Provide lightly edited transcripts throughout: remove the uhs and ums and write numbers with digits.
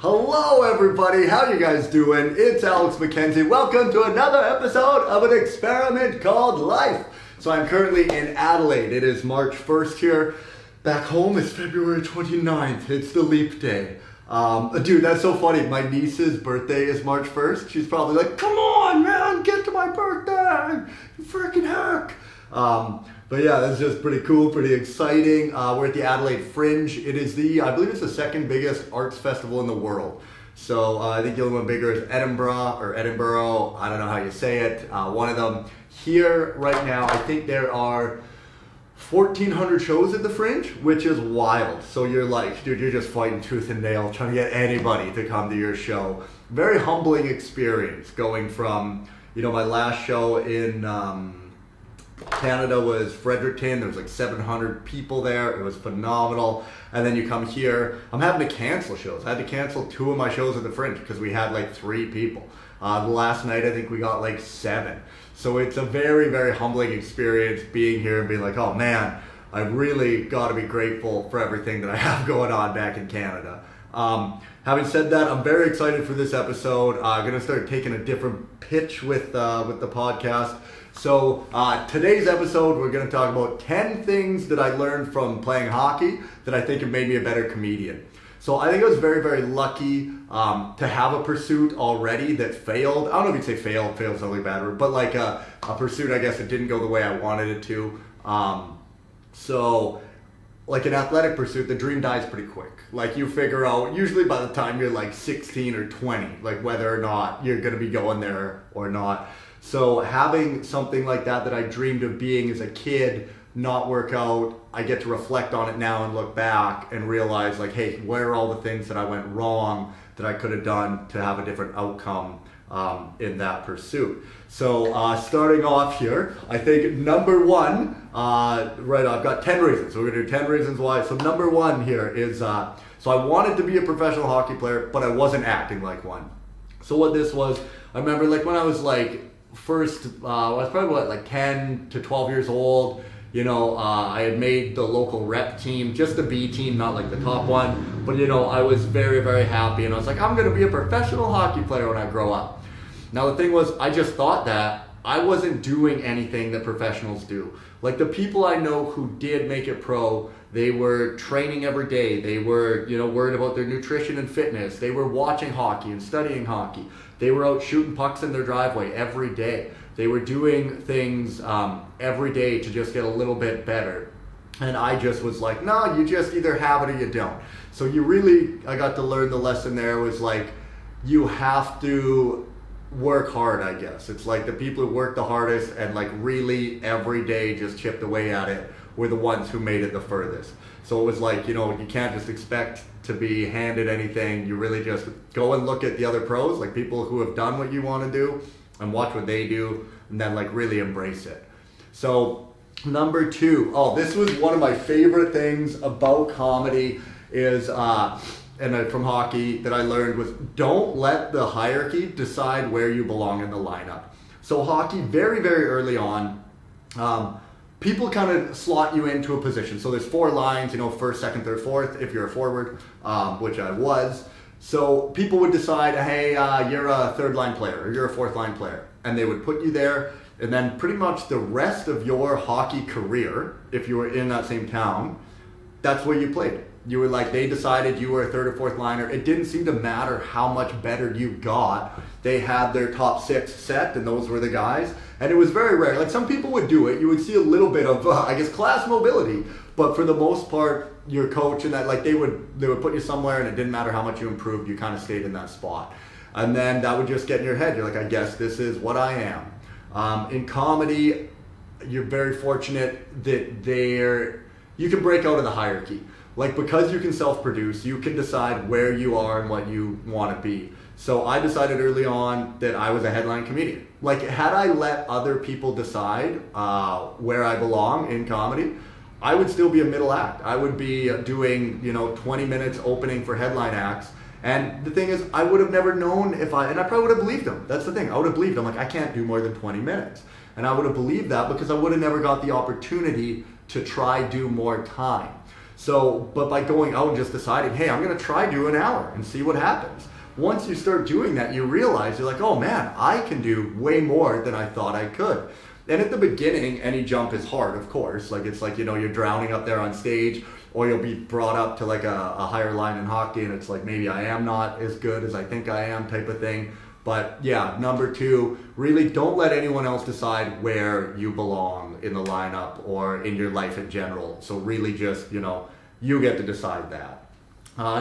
Hello everybody, how you guys doing? It's Alex Mackenzie. Welcome to another episode of an experiment called life. So I'm currently in Adelaide. It is March 1st here. Back home it's February 29th. It's the leap day. Dude, that's so funny. My niece's birthday is March 1st. She's probably like, come on man, get to my birthday, you freaking heck. But yeah, that's just pretty cool, pretty exciting. We're at the Adelaide Fringe. It is I believe it's the second biggest arts festival in the world. So I think the only one bigger is Edinburgh. I don't know how you say it. One of them. Here right now, I think there are 1,400 shows at the Fringe, which is wild. So you're like, dude, you're just fighting tooth and nail, trying to get anybody to come to your show. Very humbling experience going from, my last show in Canada was Fredericton. There was like 700 people there. It was phenomenal. And then you come here. I'm having to cancel shows. I had to cancel 2 of my shows at the Fringe because we had like 3 people. The last night I think we got like 7. So it's a very, very humbling experience being here and being like, oh man, I really got to be grateful for everything that I have going on back in Canada. Having said that, I'm very excited for this episode. I'm going to start taking a different pitch with the podcast. So today's episode, we're going to talk about 10 things that I learned from playing hockey that I think have made me a better comedian. So I think I was very, very lucky to have a pursuit already that failed. I don't know if you'd say failed sounds like a bad word, but like a pursuit, I guess, that didn't go the way I wanted it to. So like an athletic pursuit, the dream dies pretty quick. Like you figure out, usually by the time you're like 16 or 20, like whether or not you're going to be going there or not. So having something like that I dreamed of being as a kid not work out, I get to reflect on it now and look back and realize like, hey, where are all the things that I went wrong that I could have done to have a different outcome in that pursuit. So starting off here, I think number one, I've got 10 reasons. So we're gonna do 10 reasons why. So number one here is, so I wanted to be a professional hockey player, but I wasn't acting like one. So what this was, I remember like when I was like I was probably like 10 to 12 years old. I had made the local rep team, just the B team, not like the top one. But I was very, very happy, and I was like, I'm gonna be a professional hockey player when I grow up. Now the thing was, I just thought that I wasn't doing anything that professionals do. Like the people I know who did make it pro, they were training every day. They were, worried about their nutrition and fitness. They were watching hockey and studying hockey. They were out shooting pucks in their driveway every day. They were doing things every day to just get a little bit better. And I just was like, no, you just either have it or you don't. So I got to learn the lesson there was like, you have to work hard, I guess. It's like the people who worked the hardest and like really every day just chipped away at it were the ones who made it the furthest. So it was like, you can't just expect to be handed anything. You really just go and look at the other pros, like people who have done what you want to do, and watch what they do, and then like really embrace it. So number 2, this was one of my favorite things about comedy is, from hockey that I learned was don't let the hierarchy decide where you belong in the lineup. So hockey, very, very early on, people kind of slot you into a position. So there's 4 lines, first, second, third, fourth, if you're a forward, which I was. So people would decide, hey, you're a 3rd line player or you're a 4th line player. And they would put you there. And then pretty much the rest of your hockey career, if you were in that same town, that's where you played. You were like, they decided you were a 3rd or 4th liner. It didn't seem to matter how much better you got. They had their top 6 set and those were the guys. And it was very rare. Like some people would do it. You would see a little bit of, class mobility. But for the most part, your coach and that, like they would put you somewhere and it didn't matter how much you improved. You kind of stayed in that spot. And then that would just get in your head. You're like, I guess this is what I am. In comedy, you're very fortunate that you can break out of the hierarchy. Like because you can self-produce, you can decide where you are and what you want to be. So I decided early on that I was a headline comedian. Like had I let other people decide where I belong in comedy, I would still be a middle act. I would be doing 20 minutes opening for headline acts. And the thing is, I would have never known and I probably would have believed him. That's the thing. I would have believed him. Like I can't do more than 20 minutes. And I would have believed that because I would have never got the opportunity to try do more time. So, but by going out and just deciding, hey, I'm going to try do an hour and see what happens. Once you start doing that, you realize you're like, oh man, I can do way more than I thought I could. And at the beginning, any jump is hard, of course. Like it's like, you're drowning up there on stage, or you'll be brought up to like a higher line in hockey, and it's like, maybe I am not as good as I think I am type of thing. But yeah, number 2, really don't let anyone else decide where you belong in the lineup or in your life in general. So really just, you get to decide that.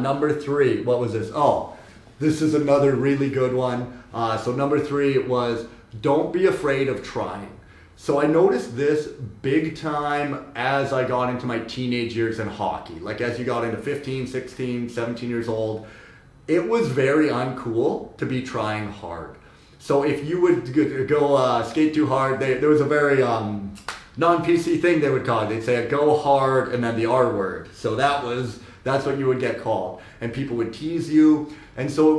Number 3, what was this? Oh, this is another really good one. So number 3 was, don't be afraid of trying. So I noticed this big time as I got into my teenage years in hockey. Like as you got into 15, 16, 17 years old, it was very uncool to be trying hard. So if you would go skate too hard, there was a very non-PC thing they would call it. They'd say go hard and then the R word. So that's what you would get called. And people would tease you. And so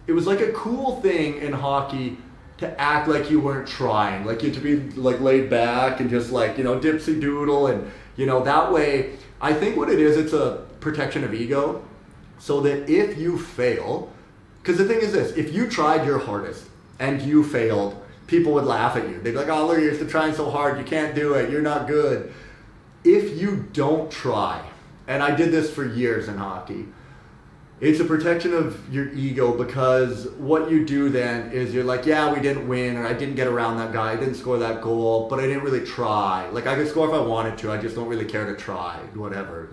it was like a cool thing in hockey to act like you weren't trying, like you to be like laid back and just like, dipsy doodle. And, that way, I think what it is, it's a protection of ego. So that if you fail, because the thing is this, if you tried your hardest and you failed, people would laugh at you. They'd be like, oh, look, you're still trying so hard, you can't do it, you're not good. If you don't try, and I did this for years in hockey, it's a protection of your ego, because what you do then is you're like, yeah, we didn't win, or I didn't get around that guy, I didn't score that goal, but I didn't really try. Like I could score if I wanted to, I just don't really care to try, whatever,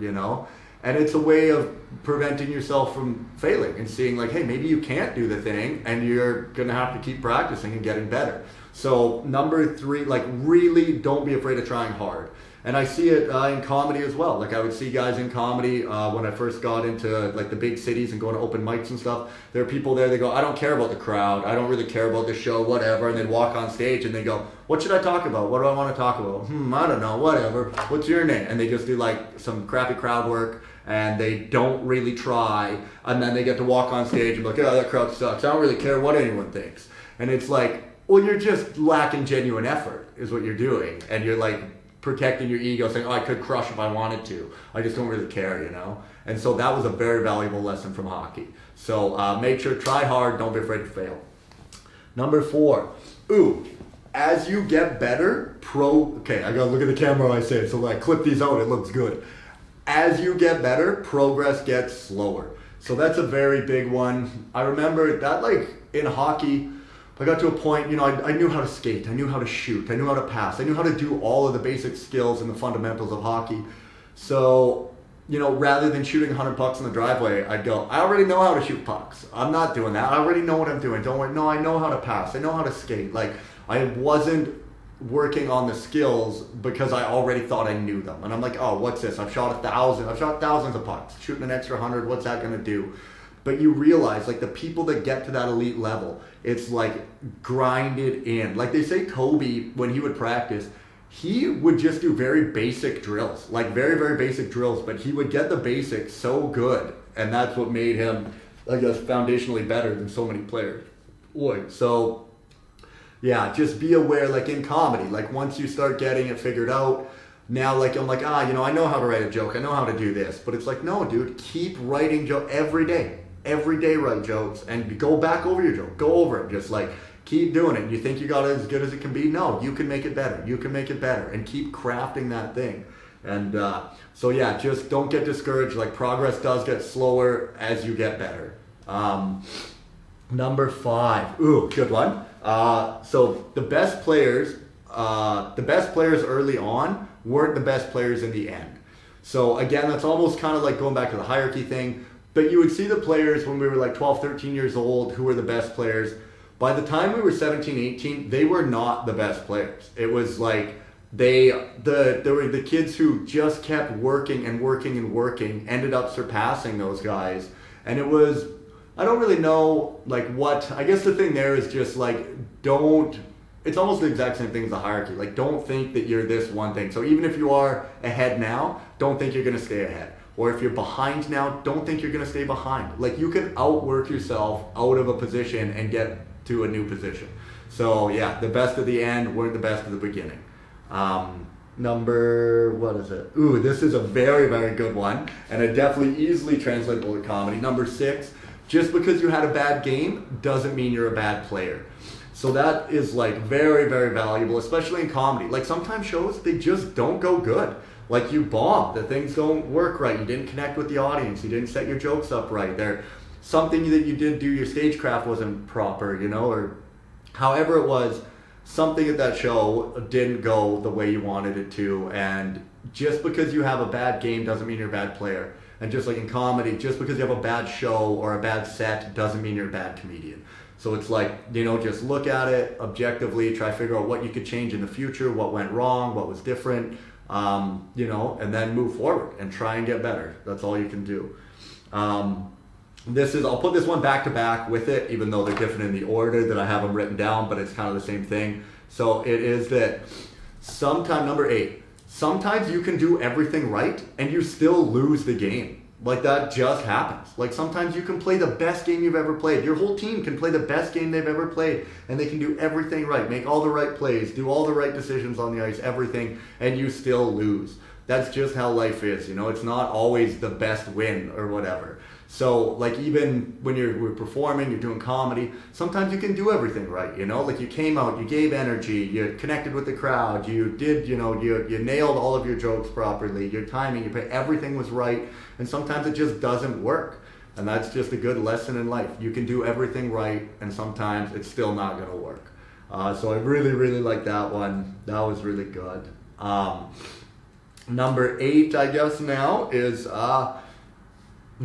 And it's a way of preventing yourself from failing and seeing like, hey, maybe you can't do the thing and you're gonna have to keep practicing and getting better. So number 3, like really don't be afraid of trying hard. And I see it in comedy as well. Like I would see guys in comedy when I first got into like the big cities and going to open mics and stuff. There are people there, they go, I don't care about the crowd. I don't really care about the show, whatever. And they'd walk on stage and they go, what should I talk about? What do I want to talk about? I don't know, whatever. What's your name? And they just do like some crappy crowd work and they don't really try. And then they get to walk on stage and be like, oh, that crowd sucks. I don't really care what anyone thinks. And it's like, well, you're just lacking genuine effort is what you're doing. And you're like, protecting your ego, saying, oh, I could crush if I wanted to. I just don't really care, And so that was a very valuable lesson from hockey. So make sure, try hard, don't be afraid to fail. Number 4, as you get better, okay, I gotta look at the camera when I say it, so when I clip these out, it looks good. As you get better, progress gets slower. So that's a very big one. I remember that like in hockey, I got to a point, I knew how to skate, I knew how to shoot, I knew how to pass, I knew how to do all of the basic skills and the fundamentals of hockey. So, rather than shooting 100 pucks in the driveway, I'd go, I already know how to shoot pucks. I'm not doing that. I already know what I'm doing. Don't worry. No, I know how to pass. I know how to skate. Like, I wasn't working on the skills because I already thought I knew them. And I'm like, oh, what's this? I've shot thousands of pucks. Shooting an extra 100, what's that going to do? But you realize, like, the people that get to that elite level, it's like grinded in. Like they say Kobe, when he would practice, he would just do very basic drills, like very, very basic drills, but he would get the basics so good. And that's what made him, I guess, foundationally better than so many players. So, yeah, just be aware, like in comedy, like once you start getting it figured out, now, like, I'm like, I know how to write a joke. I know how to do this. But it's like, no, dude, keep writing jokes every day. Every day write jokes and go back over your joke. Go over it. Just like keep doing it. You think you got it as good as it can be? No, you can make it better. You can make it better and keep crafting that thing. And so yeah, just don't get discouraged. Like progress does get slower as you get better. Number 5. Good one. So the best players early on weren't the best players in the end. So again, that's almost kind of like going back to the hierarchy thing. But you would see the players when we were like 12, 13 years old who were the best players. By the time we were 17, 18, they were not the best players. It was like there were the kids who just kept working and working and working, ended up surpassing those guys. And it was, I don't really know like what, I guess the thing there is just like it's almost the exact same thing as the hierarchy. Like don't think that you're this one thing. So even if you are ahead now, don't think you're gonna stay ahead. Or if you're behind now, don't think you're going to stay behind. Like you can outwork yourself out of a position and get to a new position. So yeah, the best at the end weren't the best at the beginning. What is it? Ooh, this is a very, very good one, and it definitely easily translatable to comedy. Number 6, just because you had a bad game doesn't mean you're a bad player. So that is like very, very valuable, especially in comedy. Like sometimes shows, they just don't go good. Like you bombed, the things don't work right, you didn't connect with the audience, you didn't set your jokes up right. Something that you did do, your stagecraft wasn't proper, or however it was, something at that show didn't go the way you wanted it to. And just because you have a bad game doesn't mean you're a bad player. And just like in comedy, just because you have a bad show or a bad set doesn't mean you're a bad comedian. So it's like, just look at it objectively, try to figure out what you could change in the future, what went wrong, what was different, and then move forward and try and get better. That's all you can do. I'll put this one back to back with it, even though they're different in the order that I have them written down, but it's kind of the same thing. So it is that number 8, sometimes you can do everything right and you still lose the game. Like that just happens. Like sometimes you can play the best game you've ever played. Your whole team can play the best game they've ever played and they can do everything right, make all the right plays, do all the right decisions on the ice, everything, and you still lose. That's just how life is, It's not always the best win or whatever. So like even when we're performing, you're doing comedy, sometimes you can do everything right, Like you came out, you gave energy, you connected with the crowd, you did, you nailed all of your jokes properly, your timing, everything was right, and sometimes it just doesn't work. And that's just a good lesson in life. You can do everything right, and sometimes it's still not going to work. So I really, really like that one. That was really good. Number 8, I guess now, is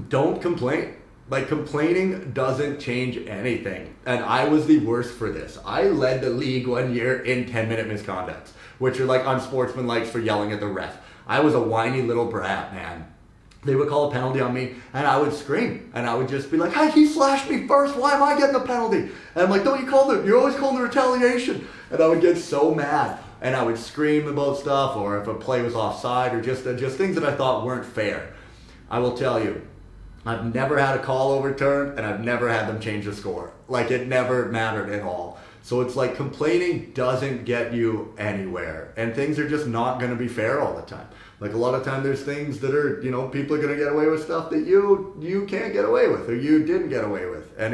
don't complain. Like complaining doesn't change anything. And I was the worst for this. I led the league one year in 10-minute misconducts, which are like unsportsmanlike for yelling at the ref. I was a whiny little brat, man. They would call a penalty on me and I would scream and I would just be like, hey, he slashed me first. Why am I getting a penalty? And I'm like, you're always calling the retaliation. And I would get so mad and I would scream about stuff, or if a play was offside, or just things that I thought weren't fair. I will tell you, I've never had a call overturned and I've never had them change the score. Like it never mattered at all. So it's like complaining doesn't get you anywhere, and things are just not going to be fair all the time. Like a lot of time there's things that are, people are going to get away with stuff that you can't get away with, or you didn't get away with. And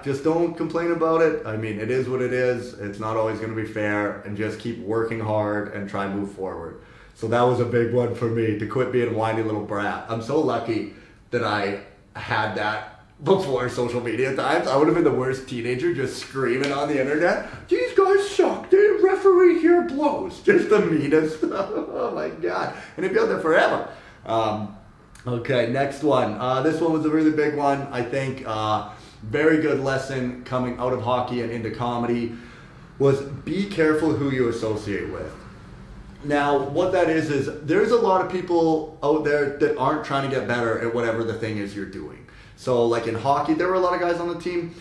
just don't complain about it. I mean, it is what it is. It's not always going to be fair, and just keep working hard and try and move forward. So that was a big one for me, to quit being a whiny little brat. I'm so lucky that I had that before social media times. I would have been the worst teenager, just screaming on the internet, these guys suck, the referee here blows. Just the meanest. Oh my God. And it'd be out there forever. Okay, next one. This one was a really big one. I think very good lesson coming out of hockey and into comedy was be careful who you associate with. Now, what that is there's a lot of people out there that aren't trying to get better at whatever the thing is you're doing. So like in hockey, there were a lot of guys on the team,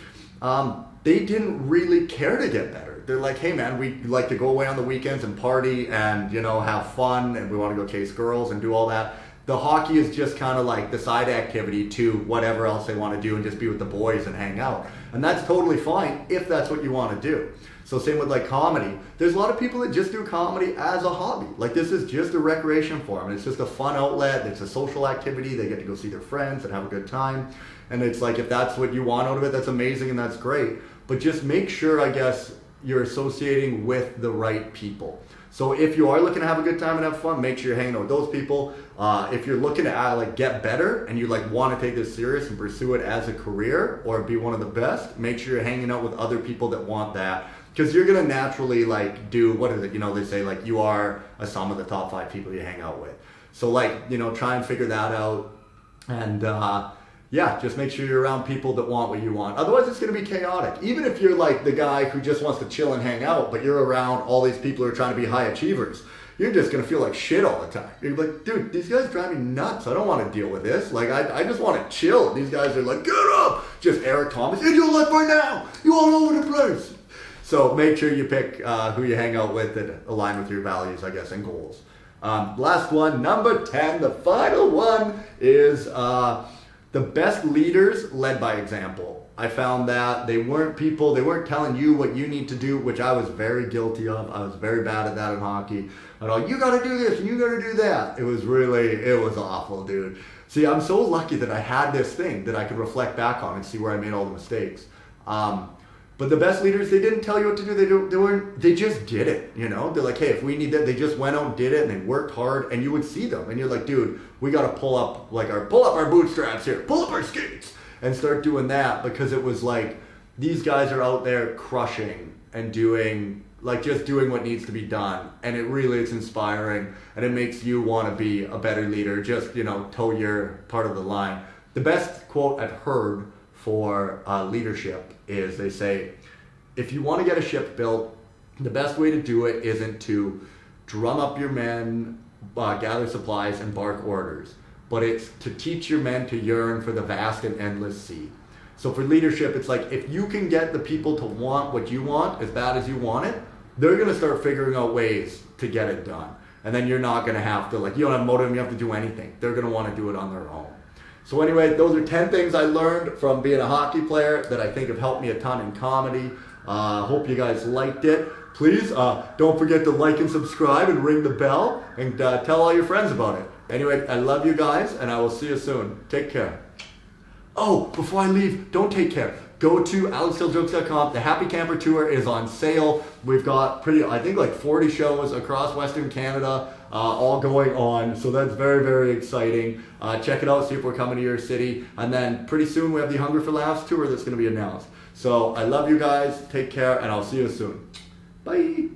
they didn't really care to get better. They're like, hey man, we like to go away on the weekends and party and, have fun, and we want to go chase girls and do all that. The hockey is just kind of like the side activity to whatever else they want to do and just be with the boys and hang out. And that's totally fine if that's what you want to do. So same with like comedy. There's a lot of people that just do comedy as a hobby. Like this is just a recreation for them. It's just a fun outlet. It's a social activity. They get to go see their friends and have a good time. And it's like, if that's what you want out of it, that's amazing and that's great. But just make sure, I guess, you're associating with the right people. So if you are looking to have a good time and have fun, make sure you're hanging out with those people. If you're looking to get better and you want to take this serious and pursue it as a career or be one of the best, make sure you're hanging out with other people that want that. Because you're going to naturally do, what is it, they say you are a sum of the top 5 people you hang out with. So try and figure that out. And just make sure you're around people that want what you want. Otherwise it's going to be chaotic. Even if you're the guy who just wants to chill and hang out, but you're around all these people who are trying to be high achievers, you're just going to feel like shit all the time. You're like, dude, these guys drive me nuts. I don't want to deal with this. I just want to chill. These guys are like, get up. Just Eric Thomas, in your life right now. You all over the place. So make sure you pick who you hang out with that align with your values, I guess, and goals. Last one, number 10, the final one is The best leaders led by example. I found that they weren't telling you what you need to do, which I was very guilty of. I was very bad at that in hockey. I thought, you got to do this and you got to do that. It was awful, dude. See, I'm so lucky that I had this thing that I could reflect back on and see where I made all the mistakes. But the best leaders, they didn't tell you what to do. They just did it, you know? They're like, hey, if we need that, they just went out and did it, and they worked hard, and you would see them. And you're like, dude, we got to pull up our bootstraps here, pull up our skates, and start doing that, because it was like, these guys are out there crushing and doing what needs to be done. And it's inspiring, and it makes you want to be a better leader, just, toe your part of the line. The best quote I've heard for leadership is, they say, if you want to get a ship built, the best way to do it isn't to drum up your men, gather supplies, and bark orders, but it's to teach your men to yearn for the vast and endless sea. So for leadership, it's like, if you can get the people to want what you want as bad as you want it, they're going to start figuring out ways to get it done. And then you're not going to have to, you don't have motive, you have to do anything. They're going to want to do it on their own. So anyway, those are 10 things I learned from being a hockey player that I think have helped me a ton in comedy. Hope you guys liked it. Please don't forget to like and subscribe and ring the bell, and tell all your friends about it. Anyway, I love you guys, and I will see you soon. Take care. Oh, before I leave, don't take care. Go to alexsteljokes.com. The Happy Camper Tour is on sale. We've got 40 shows across Western Canada, all going on. So that's very, very exciting. Check it out, see if we're coming to your city. And then pretty soon we have the Hunger for Laughs tour that's going to be announced. So I love you guys. Take care, and I'll see you soon. Bye.